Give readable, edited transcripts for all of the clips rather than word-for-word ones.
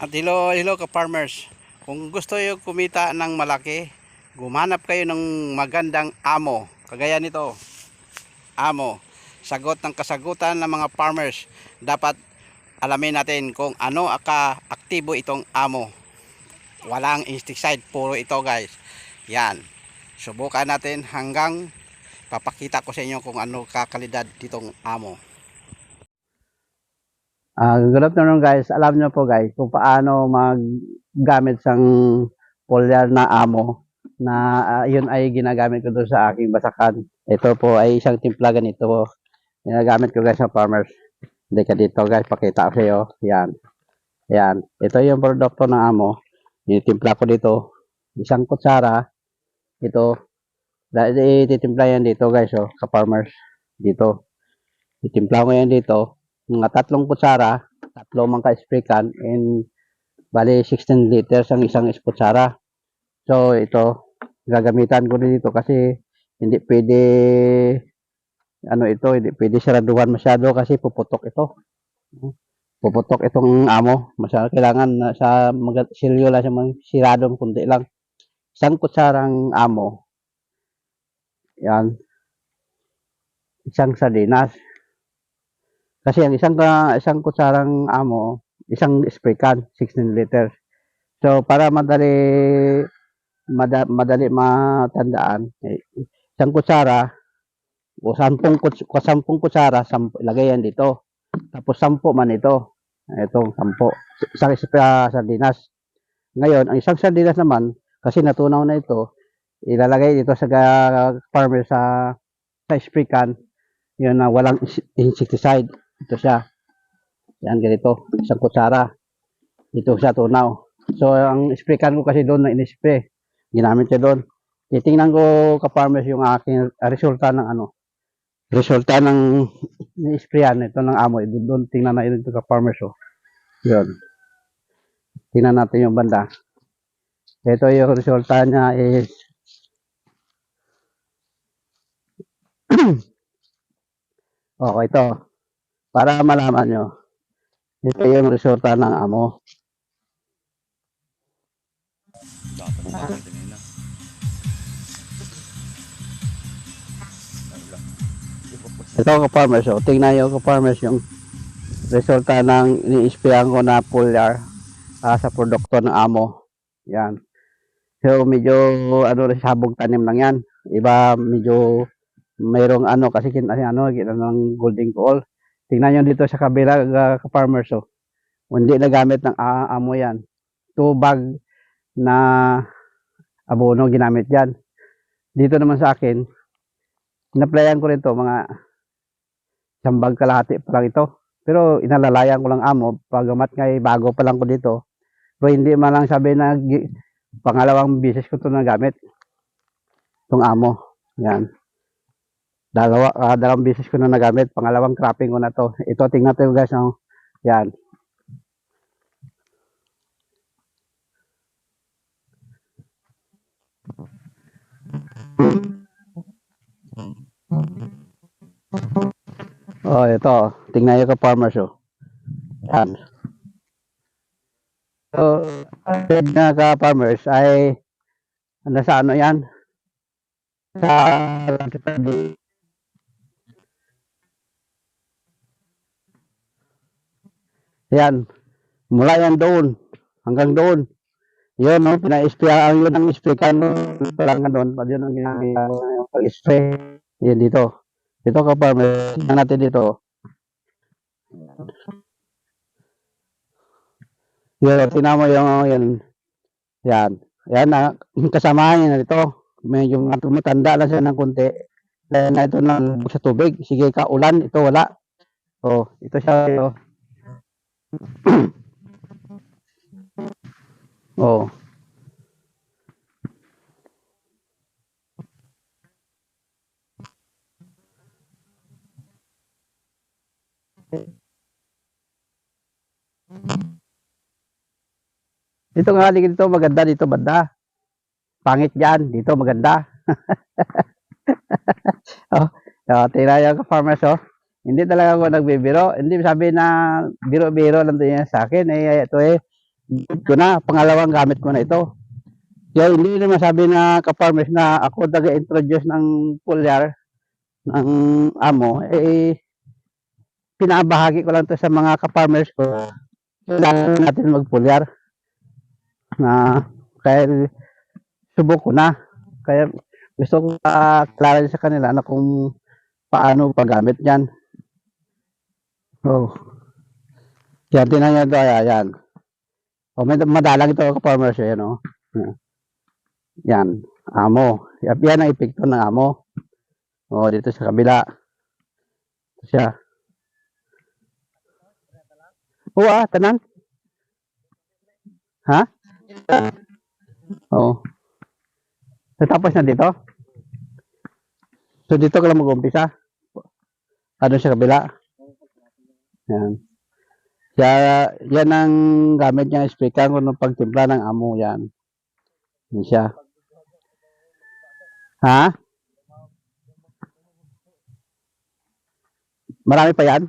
At hello ka farmers. Kung gusto niyo kumita ng malaki, gumanap kayo ng magandang amo. Kagaya nito, amo. Sagot ng kasagutan ng mga farmers. Dapat alamin natin kung ano aktibo itong amo. Walang insecticide, puro ito guys. Yan. Subukan natin hanggang papakita ko sa inyo kung ano kakalidad ditong amo. Good afternoon guys. Alam nyo po guys kung paano maggamit ng foliar na amo na yun ay ginagamit ko doon sa aking basakan. Ito po ay isang timplagan ito po. Ginagamit ko guys sa farmers. Hindi ka dito guys, pakita ko sa iyo. Yan. Yan. Ito yung produkto ng amo. Itimpla ko dito. Isang kutsara. Ito. Dahil ititimpla yan dito guys, oh, sa farmers. Dito. Itimpla ko yan dito. Mga 3 kutsara, 3 man ka-spray can, and bali 16 liters ang isang kutsara. So ito, gagamitan ko dito kasi hindi pwede hindi pwede siraduhan masyado kasi puputok ito. Puputok itong amo. Masyado kailangan sa silyo lang siya siradong kunti lang. Isang kutsarang amo. Yan. Isang sardinas. Kasi ang isang kutsarang amo, isang spray can, 16 liters. So para madali matandaan, isang kutsara o 10 kutsara, lagay yan dito. Tapos 10 man ito. Itong 10. Isang sardinas. Ngayon, ang isang sardinas naman, kasi natunaw na ito, ilalagay dito sa farmer sa spray can, yun na walang insecticide. Ito siya. Yan, ganito. Isang kutsara. Ito siya, tunaw. So, ang spray can ko kasi doon na in-spray. Ginamit ko doon. Titingnan ko ka-farmers yung aking resulta ng ni-sprayan ito ng amoy. Doon tingnan na ito ka-farmers. Oh. Yun. Tingnan natin yung banda. Ito yung resulta niya is okay, ito. Para malaman nyo. Ito yung resulta ng amo. Ito ka-farmers. Oh. Tingnan nyo ka-farmers yung resulta ng ini-sprayan ko na foliar sa produkto ng amo. Yan. So medyo sabog tanim lang yan. Iba medyo mayroong kasi ng golden coal. Tingnan nyo dito sa kabila ka-farmers. Oh. Hindi na gamit ng amo yan. 2 bag na abono ginamit yan. Dito naman sa akin, inaplayan ko rin to mga 1 bag kalahati pa lang ito. Pero inalalayan ko lang amo, pagamat ngay bago pa lang ko dito. Pero hindi man lang sabi na pangalawang bisis ko ito nagamit. Itong amo. Yan. Dalawang bisis ko na nagamit. Pangalawang cropping ko na to. Ito, tingnan natin guys. No? Yan. Oh, ito. Tingnan nyo ka-farmers. Oh. Yan. So, na ka-farmers ay nasa yan? Sa yan. Mula yan doon. Hanggang doon. Yun, no? Pina-spray. Ang yun ang spray can. Parang doon. Pag yun ang ginagawa pag-spray. Yan dito. Dito ka-farmers. Tingnan natin dito. Yan. Tingnan mo yan. Yan. Yan na. Kasamahan yan dito. Medyo matanda lang siya ng konti. Dahil na ito nang sa tubig. Sige ka, ulan. Ito wala. Oh, ito siya. Oh. Oh. Dito nga dito maganda, dito banda. Pangit diyan, dito maganda. Oh, tingnan yung ka-farmers. Oh. Hindi talaga ako nagbibiro. Hindi sabi na biro-biro lang din sa akin. Ito Ito na, pangalawang gamit ko na ito. Kaya hindi naman sabi na ka-farmers na ako nag-introduce ng foliar ng amo, pinabahagi ko lang to sa mga ka-farmers ko. Kailangan natin mag-foliar na kaya subok ko na. Kaya gusto ko klaro sa kanila na kung paano paggamit yan. Oh, yan, tinan nyo ito, yan. Oh, madalang ito ka-farmers, yan, oh. Yan, amo. Yan ang epekto ng amo. Oh, dito sa kabila. Ito siya. Oo, tanan. Ha? Oo. Natapos na dito? So, dito ka lang mag-umpisa? Ano sa kabila? Yan. Kaya, yan ang gamit niya, speaker ko ng pagtimpla ng amo, yan. Yan siya. Ha? Marami pa yan?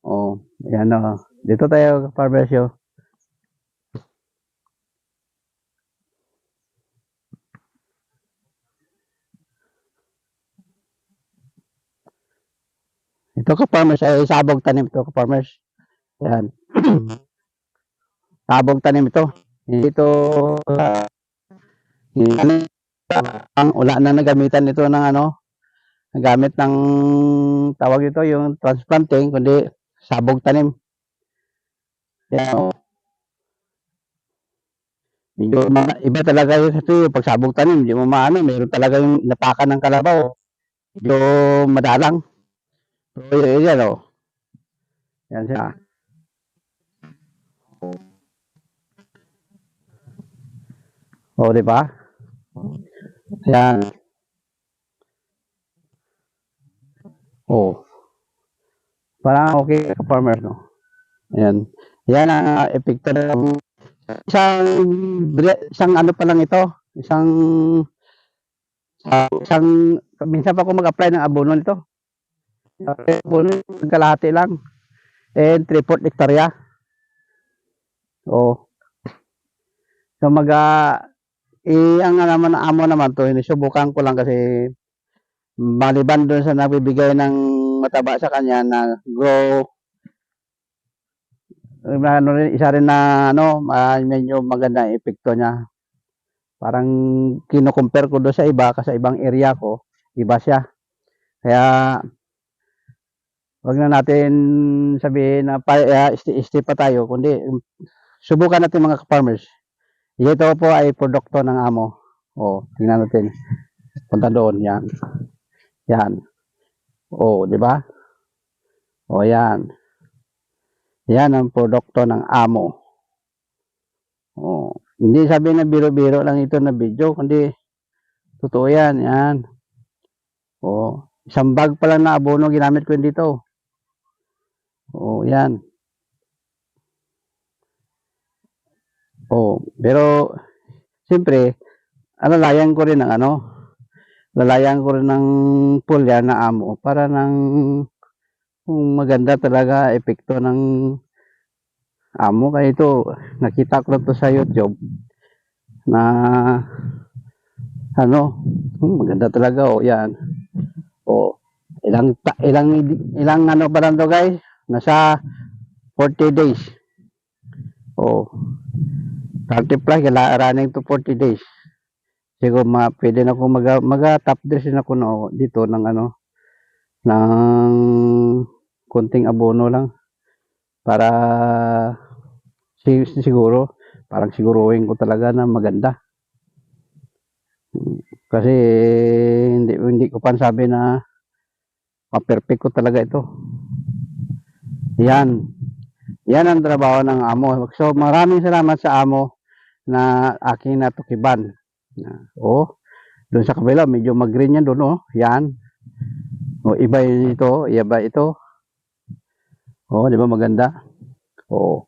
Oo. Yan o. Dito tayo, Parversyo. Ito ka-farmers, ay sabog tanim ito ka-farmers. Yan. Sabog tanim ito. Ito, ang ula na nagamitan nito ng ano, nagamit ng tawag ito, yung transplanting, kundi sabog tanim. Yan. Medyo iba talaga yung ito, pag sabog tanim, hindi mo maano, meron talaga yung napakan ng kalabaw. Medyo madalang. So, yan o. Yan siya. O, di ba? Yan. O. Parang okay ka farmers, no? Yan. Yan ang epekto ng isang ano pa lang ito. Isang minsan pa ako mag-apply ng abono nito. Abono, kalahati lang. And 3/4 hektarya. O. So ang naman ng amo naman to, sinubukan ko lang kasi maliban doon sa nagbibigay ng mataba sa kanya na grow ano rin, isa rin na ano, medyo maganda yung epekto niya. Parang kino-compare ko doon sa iba kasi sa ibang area ko, iba siya. Kaya wag na natin sabihin na isti pa tayo, kundi subukan natin mga farmers. Ito po ay produkto ng amo. O, tingnan natin. Punta doon, yan. Yan. O, di ba? O, yan. Yan ang produkto ng amo. O, hindi sabihin na biro-biro lang ito na video, kundi totoo yan. Yan. O, isang bag pa lang na abono ginamit ko dito. O, yan. O, pero, siyempre, lalayan ko rin ng lalayan ko rin ng pulya na amo para kung maganda talaga epekto ng amo. Kaya ito, nakita ko lang to sa YouTube na maganda talaga. O, yan. O, ilang ano pa lang to guys? Nasa 40 days. O, 30 plus, running to 40 days. Siguro pwede na ako mag-top dress na ako dito ng ng kunting abono lang para siguro parang siguruhin ko talaga na maganda. Kasi hindi ko pa sabi na perfect ko talaga ito. Yan. Yan ang trabaho ng amo. So maraming salamat sa amo na aking natukiban. Doon sa kabila medyo mag-green yan doon, yan. Iba ito, iba ito. Di ba maganda? 40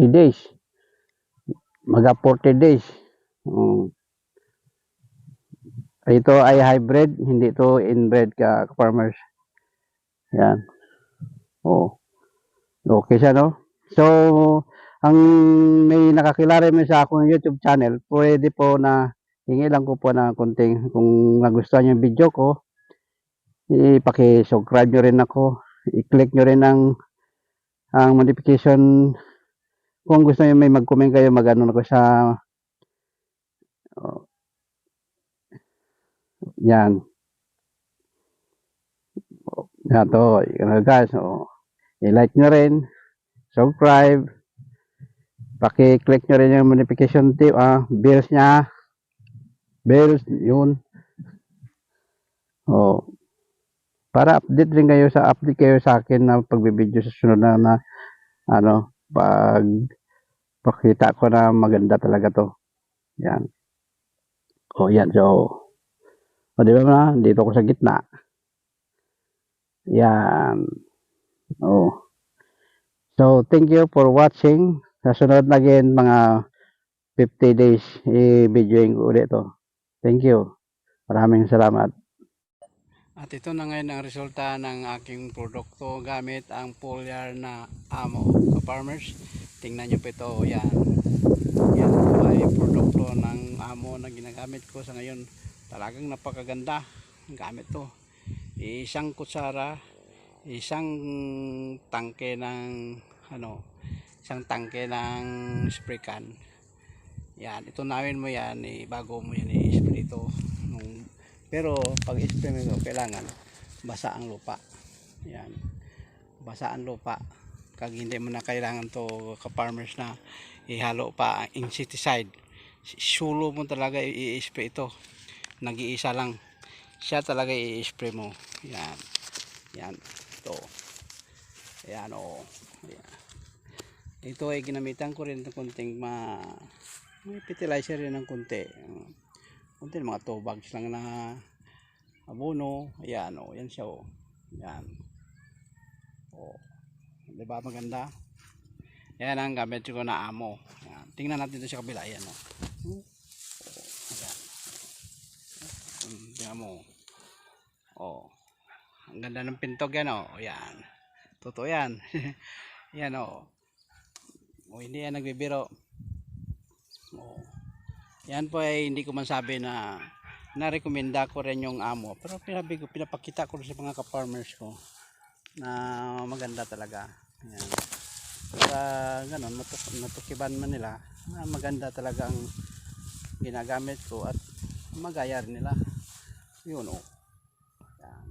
days. Maga 40 days. Ito ay hybrid, hindi ito inbred ka farmers. Yan. Okay siya, no? So, ang may nakakilala mo sa akong YouTube channel, pwede po na hingi lang ko po ng konting kung nagustuhan yung video ko, ipaki-subscribe nyo rin ako, i-click nyo rin ang notification. Kung gusto nyo may mag-comment kayo, mag-ano na ko sa oh, yan. Yan to, guys. I-like nyo rin, subscribe, paki-click nyo rin yung notification bells niya, bells, yun. Oh, para update kayo sa akin na pagbibideo sa sunod na ano, pakita ko na maganda talaga to. Yan. Yan. So, di ba na? Dito ako sa gitna. Yan. Oh. So, thank you for watching. Sa sunod na again, mga 50 days, i-videoing ko ulit to. Thank you. Maraming salamat. At ito na ngayon ang resulta ng aking produkto gamit ang foliar na amo ka-farmers. Tingnan nyo po ito. Yan. Yan po ay produkto ng amo na ginagamit ko sa ngayon. Talagang napakaganda ang gamit to. Isang kutsara, isang tangke ng spray can. Yan, ito nawin mo yan, bago mo yan i-spray ito. Pero pag i-spray mo ito, kailangan basa ang lupa. Yan, basa ang lupa. Kag hindi mo na kailangan to ka-farmers na ihalo pa ang insecticide. Sulo mo talaga i-spray ito. Nag-iisa lang. Siya talaga i-spray mo. Yan. Yan. Ito. Yan o. Yan. Ito ay ginamitan ko rin ng konting may fertilizer rin ng konti. Konti mga 2 bags lang na abono. Ayan o. Yan siya o. Yan. O. Diba maganda? Yan ang gamit ko na amo. Yan. Tingnan natin dito sa kabila. Ayan o. Ayan. Tingnan mo. O. Ang ganda ng pintog yan o. Ayan. Totoo yan. Yan o. Hindi yan nagbibiro. Yan po ay hindi ko man sabi na narekomenda ko rin yung amo. Pero pinapakita ko sa mga ka-farmers ko na maganda talaga. Yan. Para ganon, matukiban man nila na maganda talaga ang ginagamit ko at magaya rin nila. Yun o. Yan.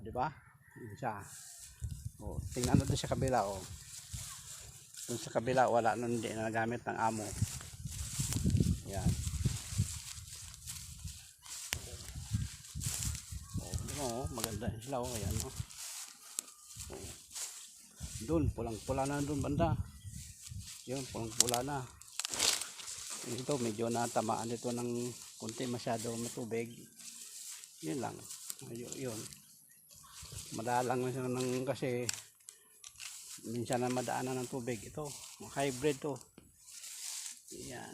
Diba? Yun siya. Tingnan natin sa kabila o. Dun sa kabila wala nun, hindi na nagamit ng amo. Yan. Maganda sila o. Ayan o. Dun pulang pula na dun banda. Yun, pulang pula na. Ito medyo natamaan dito ng kunti, masyado matubig. Yun lang. Yun. Madalang na siya kasi minsan na madaanan ng tubig. Ito hybrid to. Yan,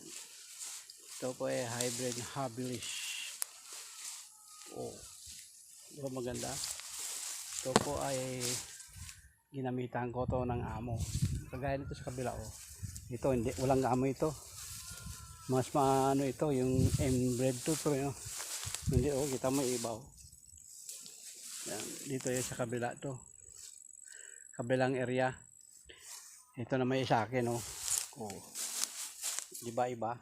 ito po ay hybrid habilis. Diba maganda? Ito po ay ginamitan ko to ng amo. Kagaya nito sa kabila ito hindi, walang amo ito. Mas maano ito yung inbred to pero hindi kita mo ibaw. Yan, dito yung sa kabila to. Kabilang area. Ito na may sa akin diba iba?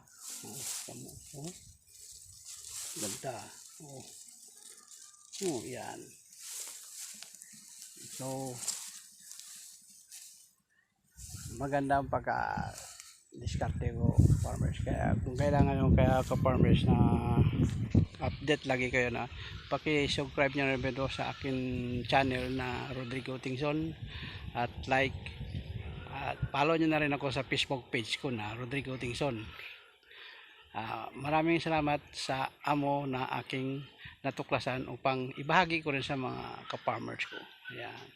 Ganda. Yan. So maganda ang diskarte ko farmers. Kaya kung kailangan yung ka-farmers na update lagi kayo na paki-subscribe nyo rin ito sa akin channel na Rodrigo Tingson at like at follow nyo na rin ako sa Facebook page ko na Rodrigo Tingson. Maraming salamat sa amo na aking natuklasan upang ibahagi ko rin sa mga ka-farmers ko. Ayan,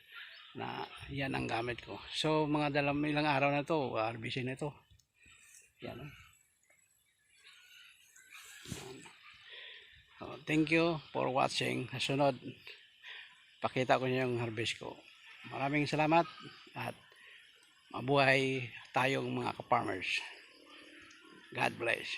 na yan ang gamit ko. So mga ilang araw na to, RBC na to. Yan. Thank you for watching. Sunod, pakita ko niyo yung harvest ko. Maraming salamat at mabuhay tayong mga ka-farmers. God bless.